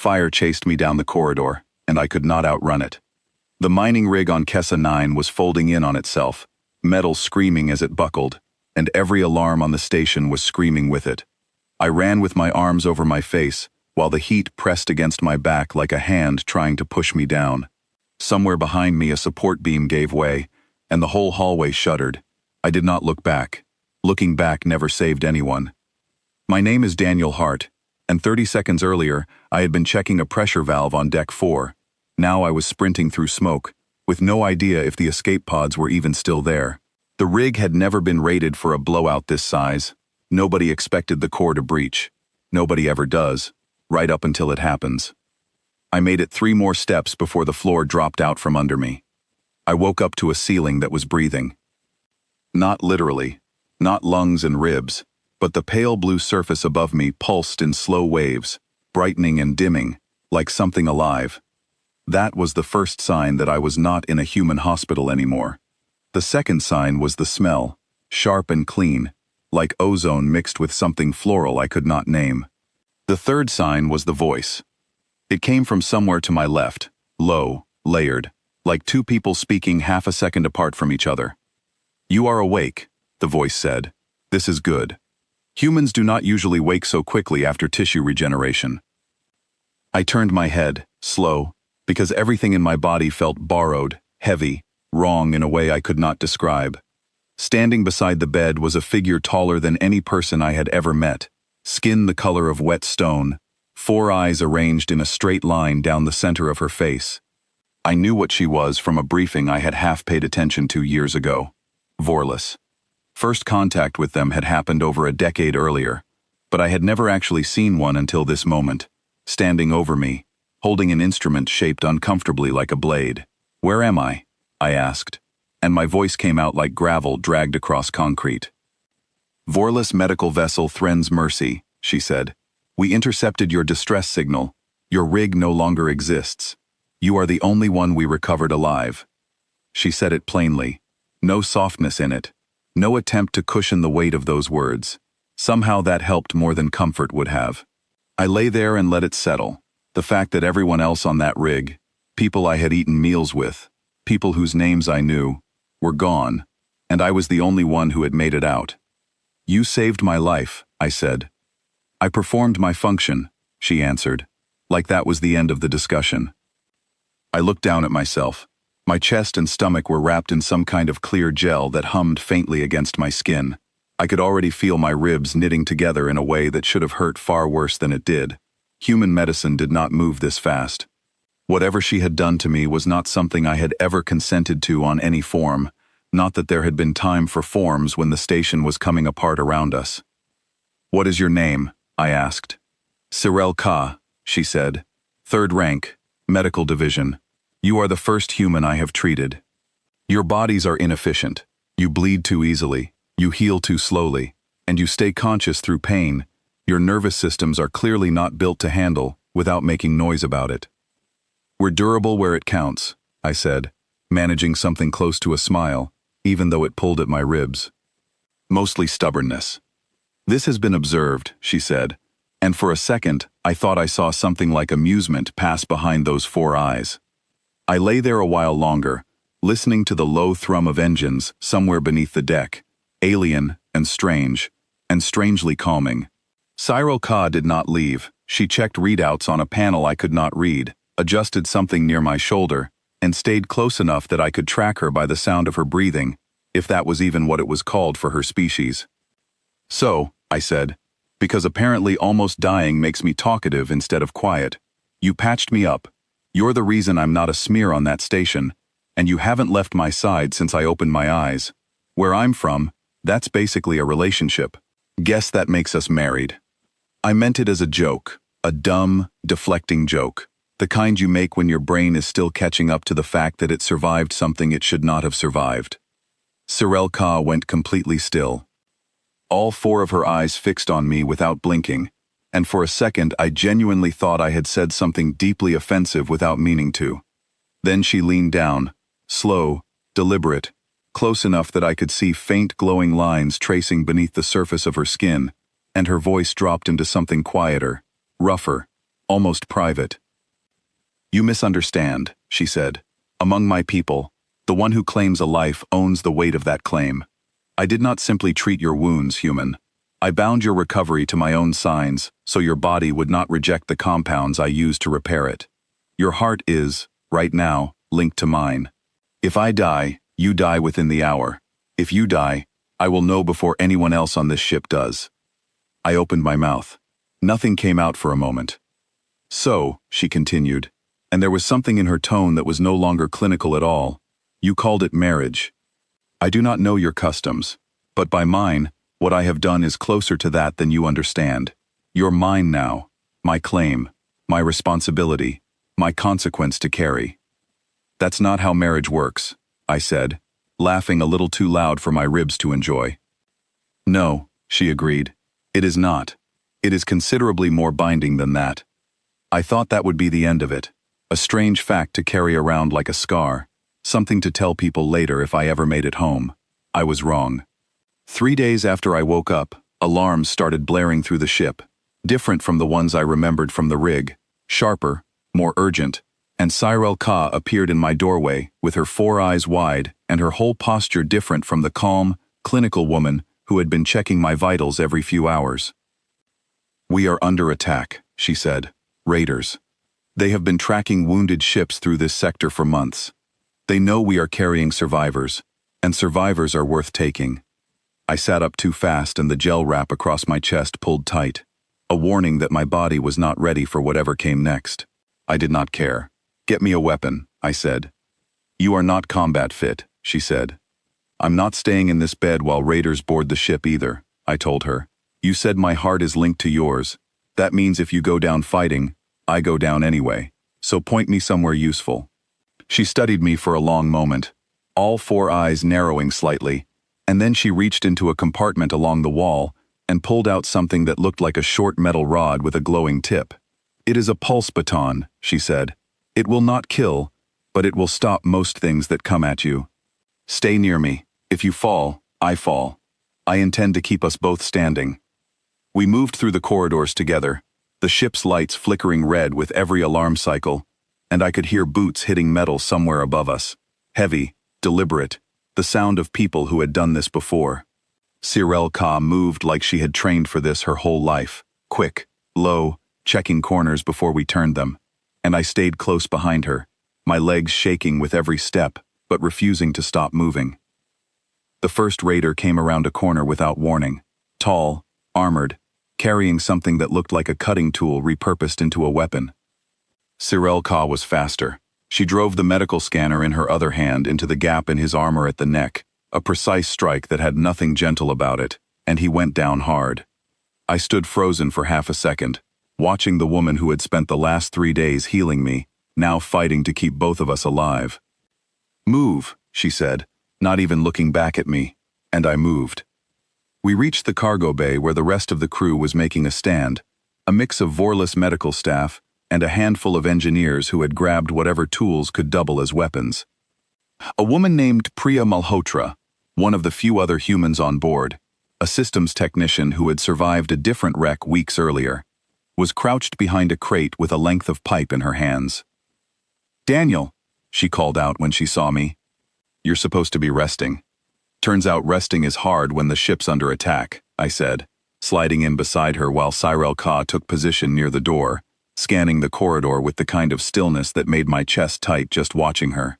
Fire chased me down the corridor, and I could not outrun it. The mining rig on Kessa 9 was folding in on itself, metal screaming as it buckled, and every alarm on the station was screaming with it. I ran with my arms over my face, while the heat pressed against my back like a hand trying to push me down. Somewhere behind me a support beam gave way, and the whole hallway shuddered. I did not look back. Looking back never saved anyone. My name is Daniel Hart, and 30 seconds earlier, I had been checking a pressure valve on Deck 4. Now I was sprinting through smoke, with no idea if the escape pods were even still there. The rig had never been rated for a blowout this size. Nobody expected the core to breach. Nobody ever does, right up until it happens. I made it 3 more steps before the floor dropped out from under me. I woke up to a ceiling that was breathing. Not literally, not lungs and ribs, but the pale blue surface above me pulsed in slow waves, brightening and dimming, like something alive. That was the first sign that I was not in a human hospital anymore. The second sign was the smell, sharp and clean, like ozone mixed with something floral I could not name. The third sign was the voice. It came from somewhere to my left, low, layered, like 2 people speaking half a second apart from each other. "You are awake," the voice said. "This is good. Humans do not usually wake so quickly after tissue regeneration." I turned my head, slow, because everything in my body felt borrowed, heavy, wrong in a way I could not describe. Standing beside the bed was a figure taller than any person I had ever met, skin the color of wet stone, 4 eyes arranged in a straight line down the center of her face. I knew what she was from a briefing I had half paid attention to years ago. Vorless. First contact with them had happened over a decade earlier, but I had never actually seen one until this moment, standing over me, holding an instrument shaped uncomfortably like a blade. "Where am I?" I asked, and my voice came out like gravel dragged across concrete. "Vorless medical vessel Thren's Mercy," she said. "We intercepted your distress signal. Your rig no longer exists. You are the only one we recovered alive." She said it plainly. No softness in it. No attempt to cushion the weight of those words. Somehow that helped more than comfort would have. I lay there and let it settle. The fact that everyone else on that rig, people I had eaten meals with, people whose names I knew, were gone, and I was the only one who had made it out. "You saved my life," I said. "I performed my function," she answered, like that was the end of the discussion. I looked down at myself. My chest and stomach were wrapped in some kind of clear gel that hummed faintly against my skin. I could already feel my ribs knitting together in a way that should have hurt far worse than it did. Human medicine did not move this fast. Whatever she had done to me was not something I had ever consented to on any form, not that there had been time for forms when the station was coming apart around us. "What is your name?" I asked. "Sirel Ka," she said. "3rd rank, medical division. You are the first human I have treated. Your bodies are inefficient. You bleed too easily. You heal too slowly. And you stay conscious through pain. Your nervous systems are clearly not built to handle without making noise about it. We're durable where it counts," I said, managing something close to a smile, even though it pulled at my ribs. "Mostly stubbornness." "This has been observed," she said, and for a second I thought I saw something like amusement pass behind those 4 eyes. I lay there a while longer, listening to the low thrum of engines somewhere beneath the deck, alien and strangely calming. Sirel Ka did not leave. She checked readouts on a panel I could not read, adjusted something near my shoulder, and stayed close enough that I could track her by the sound of her breathing, if that was even what it was called for her species. "So," I said, "because apparently almost dying makes me talkative instead of quiet, you patched me up. You're the reason I'm not a smear on that station, and you haven't left my side since I opened my eyes. Where I'm from, that's basically a relationship. Guess that makes us married." I meant it as a joke, a dumb, deflecting joke, the kind you make when your brain is still catching up to the fact that it survived something it should not have survived. Sirel Ka went completely still. All 4 of her eyes fixed on me without blinking, and for a second I genuinely thought I had said something deeply offensive without meaning to. Then she leaned down, slow, deliberate, close enough that I could see faint glowing lines tracing beneath the surface of her skin, and her voice dropped into something quieter, rougher, almost private. "You misunderstand," she said. "Among my people, the one who claims a life owns the weight of that claim. I did not simply treat your wounds, human. I bound your recovery to my own signs, so your body would not reject the compounds I used to repair it. Your heart is, right now, linked to mine. If I die, you die within the hour. If you die, I will know before anyone else on this ship does." I opened my mouth. Nothing came out for a moment. "So," she continued, and there was something in her tone that was no longer clinical at all, "you called it marriage. I do not know your customs, but by mine, what I have done is closer to that than you understand. You're mine now, my claim, my responsibility, my consequence to carry." "That's not how marriage works," I said, laughing a little too loud for my ribs to enjoy. "No," she agreed, "it is not. It is considerably more binding than that." I thought that would be the end of it, a strange fact to carry around like a scar, something to tell people later if I ever made it home. I was wrong. 3 days after I woke up, alarms started blaring through the ship, different from the ones I remembered from the rig, sharper, more urgent, and Cyril Ka appeared in my doorway with her 4 eyes wide and her whole posture different from the calm, clinical woman who had been checking my vitals every few hours. "We are under attack," she said. "Raiders. They have been tracking wounded ships through this sector for months. They know we are carrying survivors, and survivors are worth taking." I sat up too fast and the gel wrap across my chest pulled tight, a warning that my body was not ready for whatever came next. I did not care. "Get me a weapon," I said. "You are not combat fit," she said. "I'm not staying in this bed while raiders board the ship either," I told her. "You said my heart is linked to yours. That means if you go down fighting, I go down anyway. So point me somewhere useful." She studied me for a long moment, all 4 eyes narrowing slightly, and then she reached into a compartment along the wall and pulled out something that looked like a short metal rod with a glowing tip. "It is a pulse baton," she said. "It will not kill, but it will stop most things that come at you. Stay near me. If you fall, I fall. I intend to keep us both standing." We moved through the corridors together, the ship's lights flickering red with every alarm cycle, and I could hear boots hitting metal somewhere above us. Heavy, deliberate, the sound of people who had done this before. Cyril Ka moved like she had trained for this her whole life, quick, low, checking corners before we turned them, and I stayed close behind her, my legs shaking with every step, but refusing to stop moving. The first raider came around a corner without warning, tall, armored, carrying something that looked like a cutting tool repurposed into a weapon. Cyril Ka was faster. She drove the medical scanner in her other hand into the gap in his armor at the neck, a precise strike that had nothing gentle about it, and he went down hard. I stood frozen for half a second, watching the woman who had spent the last 3 days healing me, now fighting to keep both of us alive. "Move," she said, not even looking back at me, and I moved. We reached the cargo bay where the rest of the crew was making a stand, a mix of Vorless medical staff and a handful of engineers who had grabbed whatever tools could double as weapons. A woman named Priya Malhotra, one of the few other humans on board, a systems technician who had survived a different wreck weeks earlier, was crouched behind a crate with a length of pipe in her hands. "Daniel," she called out when she saw me. "You're supposed to be resting." "Turns out resting is hard when the ship's under attack," I said, sliding in beside her while Cyril Ka took position near the door, scanning the corridor with the kind of stillness that made my chest tight just watching her.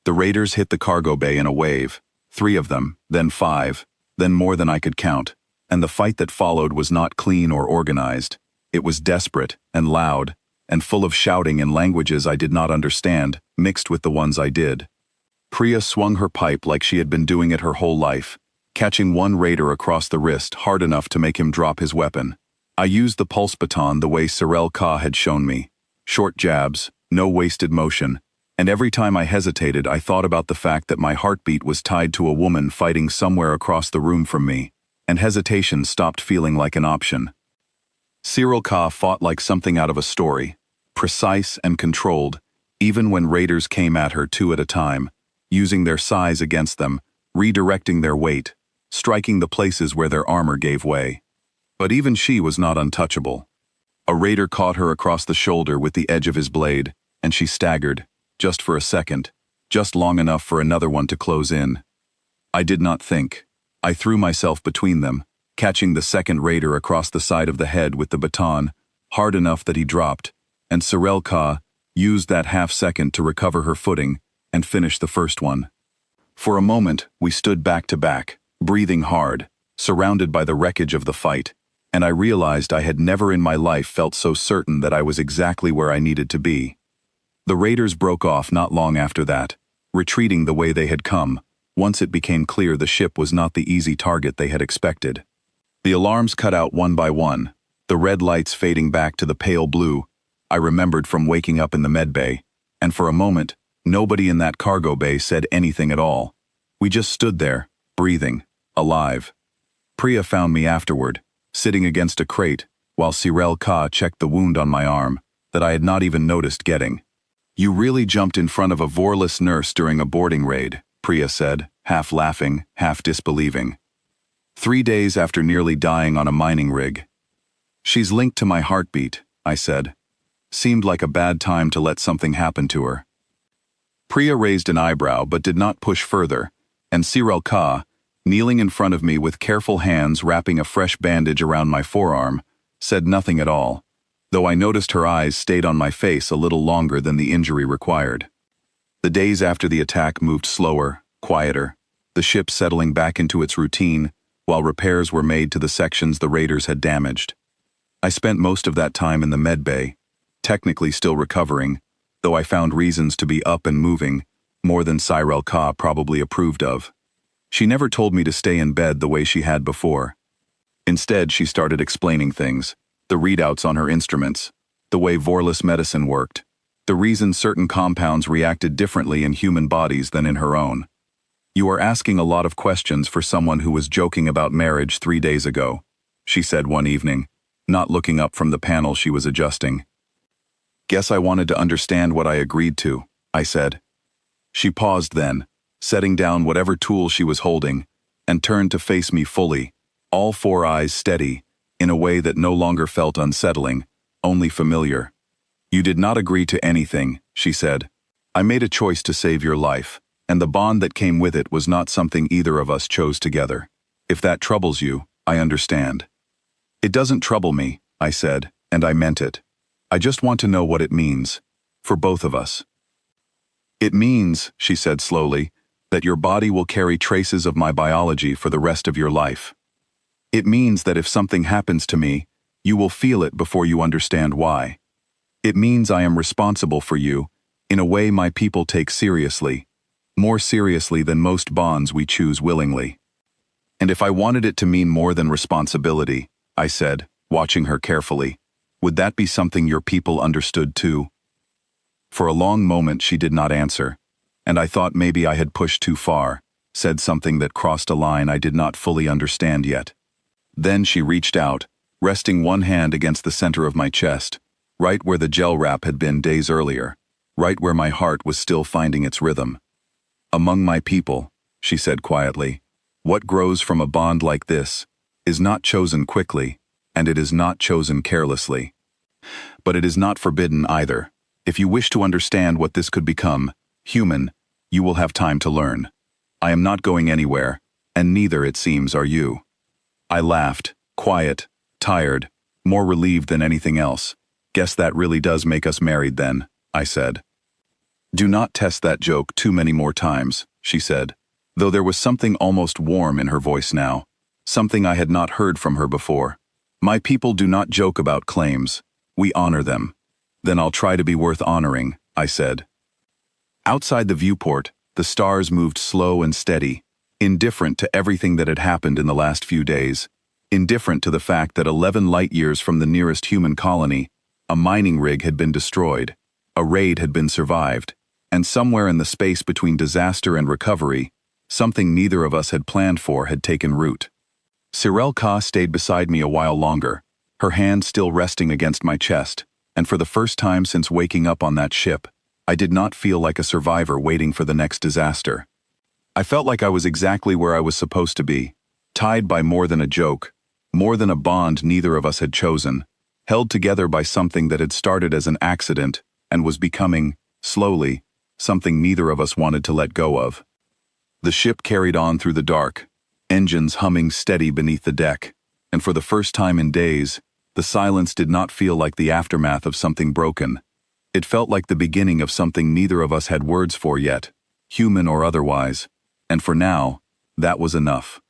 The raiders hit the cargo bay in a wave, 3 of them, then 5, then more than I could count, and the fight that followed was not clean or organized. It was desperate and loud, and full of shouting in languages I did not understand, mixed with the ones I did. Priya swung her pipe like she had been doing it her whole life, catching one raider across the wrist hard enough to make him drop his weapon. I used the pulse baton the way Cyril Ka had shown me. Short jabs, no wasted motion, and every time I hesitated I thought about the fact that my heartbeat was tied to a woman fighting somewhere across the room from me, and hesitation stopped feeling like an option. Cyril Ka fought like something out of a story, precise and controlled, even when raiders came at her 2 at a time, using their size against them, redirecting their weight, striking the places where their armor gave way. But even she was not untouchable. A raider caught her across the shoulder with the edge of his blade, and she staggered, just for a second, just long enough for another one to close in. I did not think. I threw myself between them, catching the second raider across the side of the head with the baton, hard enough that he dropped, and Sirel Ka used that half-second to recover her footing and finish the first one. For a moment, we stood back to back, breathing hard, surrounded by the wreckage of the fight, and I realized I had never in my life felt so certain that I was exactly where I needed to be. The raiders broke off not long after that, retreating the way they had come, once it became clear the ship was not the easy target they had expected. The alarms cut out one by one, the red lights fading back to the pale blue I remembered from waking up in the med bay, and for a moment, nobody in that cargo bay said anything at all. We just stood there, breathing, alive. Priya found me afterward, sitting against a crate, while Sirel Ka checked the wound on my arm that I had not even noticed getting. "You really jumped in front of a Vorless nurse during a boarding raid," Priya said, half laughing, half disbelieving. 3 days after nearly dying on a mining rig. "She's linked to my heartbeat," I said. Seemed like a bad time to let something happen to her. Priya raised an eyebrow but did not push further, and Sirel Ka, kneeling in front of me with careful hands wrapping a fresh bandage around my forearm, said nothing at all, though I noticed her eyes stayed on my face a little longer than the injury required. The days after the attack moved slower, quieter, the ship settling back into its routine, while repairs were made to the sections the raiders had damaged. I spent most of that time in the med bay, technically still recovering, though I found reasons to be up and moving, more than Sirel Ka probably approved of. She never told me to stay in bed the way she had before. Instead, she started explaining things, the readouts on her instruments, the way Vorless medicine worked, the reason certain compounds reacted differently in human bodies than in her own. "You are asking a lot of questions for someone who was joking about marriage 3 days ago," she said one evening, not looking up from the panel she was adjusting. "Guess I wanted to understand what I agreed to," I said. She paused then, setting down whatever tool she was holding, and turned to face me fully, all 4 eyes steady, in a way that no longer felt unsettling, only familiar. "You did not agree to anything," she said. "I made a choice to save your life, and the bond that came with it was not something either of us chose together. If that troubles you, I understand." "It doesn't trouble me," I said, and I meant it. "I just want to know what it means, for both of us." "It means," she said slowly, "that your body will carry traces of my biology for the rest of your life. It means that if something happens to me, you will feel it before you understand why. It means I am responsible for you, in a way my people take seriously, more seriously than most bonds we choose willingly." "And if I wanted it to mean more than responsibility," I said, watching her carefully, "would that be something your people understood too?" For a long moment she did not answer, and I thought maybe I had pushed too far, said something that crossed a line I did not fully understand yet. Then she reached out, resting one hand against the center of my chest, right where the gel wrap had been days earlier, right where my heart was still finding its rhythm. "Among my people," she said quietly, "what grows from a bond like this is not chosen quickly, and it is not chosen carelessly. But it is not forbidden either. If you wish to understand what this could become, human, you will have time to learn. I am not going anywhere, and neither, it seems, are you." I laughed, quiet, tired, more relieved than anything else. "Guess that really does make us married then," I said. "Do not test that joke too many more times," she said, though there was something almost warm in her voice now, something I had not heard from her before. "My people do not joke about claims. We honor them." "Then I'll try to be worth honoring," I said. Outside the viewport, the stars moved slow and steady, indifferent to everything that had happened in the last few days, indifferent to the fact that 11 light-years from the nearest human colony, a mining rig had been destroyed, a raid had been survived, and somewhere in the space between disaster and recovery, something neither of us had planned for had taken root. Sirel Ka stayed beside me a while longer, her hand still resting against my chest, and for the first time since waking up on that ship, I did not feel like a survivor waiting for the next disaster. I felt like I was exactly where I was supposed to be, tied by more than a joke, more than a bond neither of us had chosen, held together by something that had started as an accident and was becoming, slowly, something neither of us wanted to let go of. The ship carried on through the dark, engines humming steady beneath the deck, and for the first time in days, the silence did not feel like the aftermath of something broken. It felt like the beginning of something neither of us had words for yet, human or otherwise, and for now, that was enough.